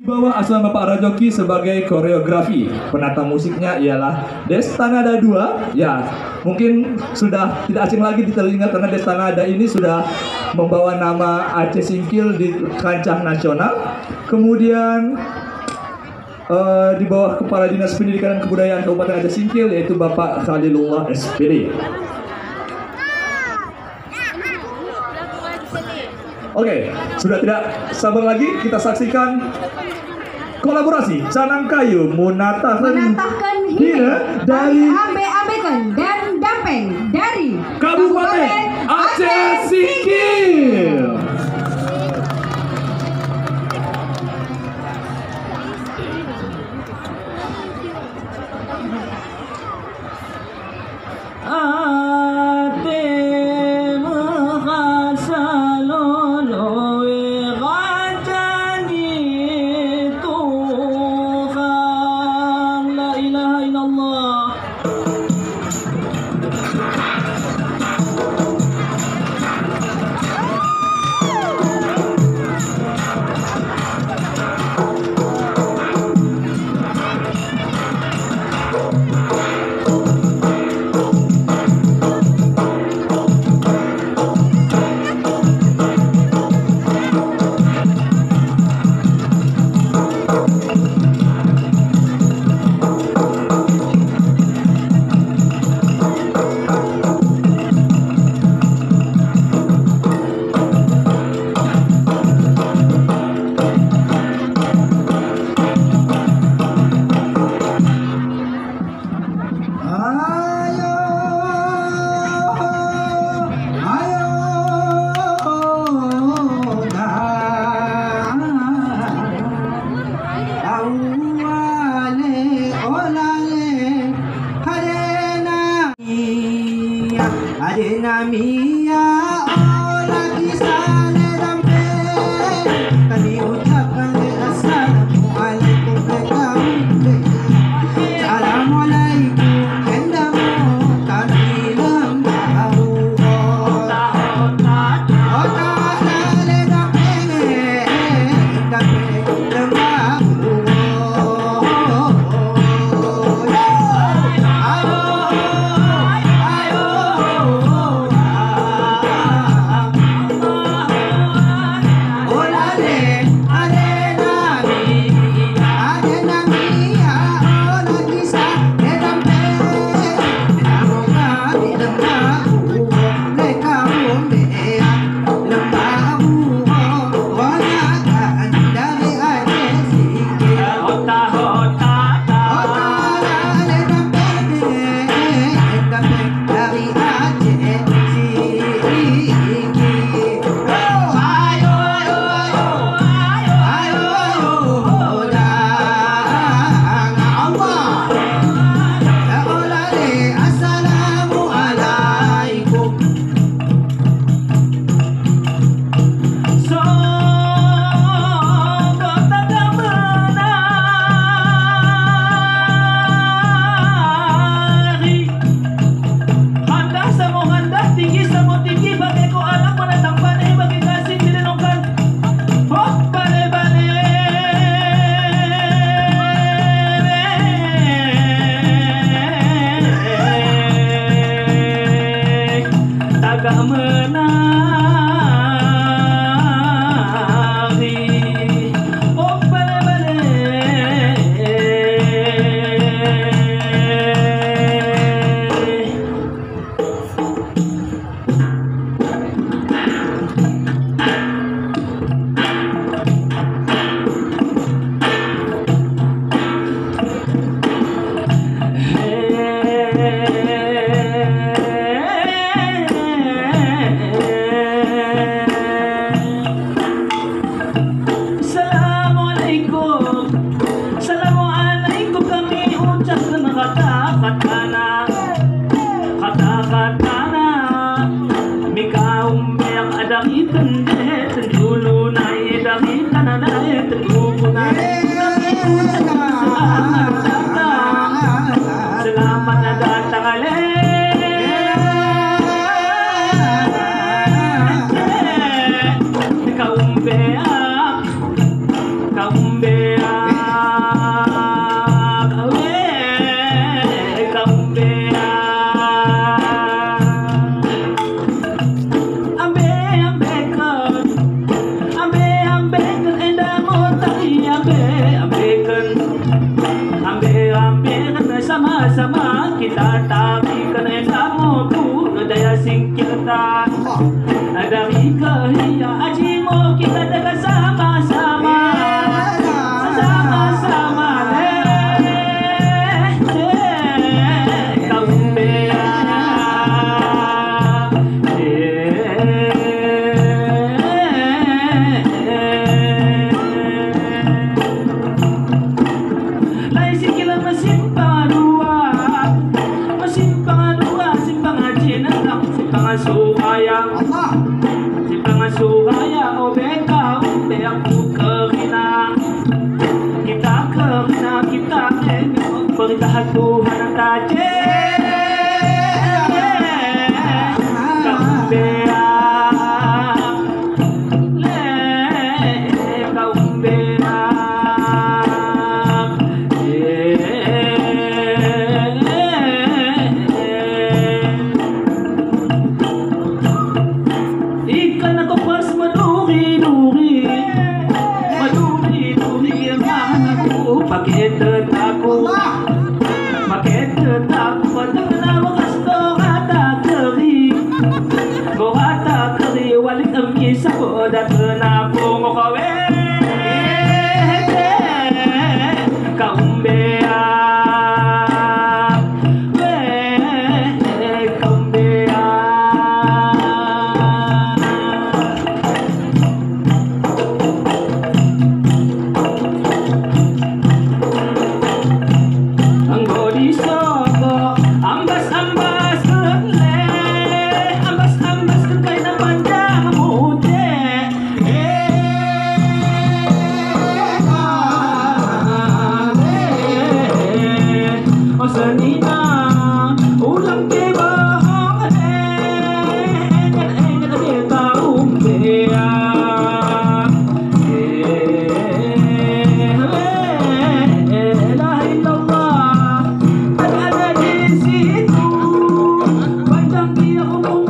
Bawah asuhan Bapak Rajoki sebagai koreografi. Penata musiknya ialah Destanada 2. Ya, mungkin sudah tidak asing lagi di telinga karena Destanada ini sudah membawa nama Aceh Singkil di kancah nasional. Kemudian di bawah Kepala Dinas Pendidikan dan Kebudayaan Kabupaten Aceh Singkil yaitu Bapak Khalilullah SPD. Oke, sudah tidak sabar lagi kita saksikan kolaborasi Canang Kayu menatahkan hina dari Ambe-ambekan dan Dampeng dari Kabupaten Aceh Singkil. Selamat datang kaumbe at Tuhan ang taje. Kaumbea, kaumbea, ikan na kapas maduri-duri, maduri-duri ang anak ko. Pakitet ako, pakitet ako, patang na wakas to katakari. Mo katakari, walit ang isa ko, dati na po mo kawe. Kaumbea, kaumbea. Ang bodhisattva, ambas-ambas kekle, ambas-ambas kekay na pandang muti. O sanina, ulang kibahang engat kaumbea. La ilallah, ada di situ, panjang dia umum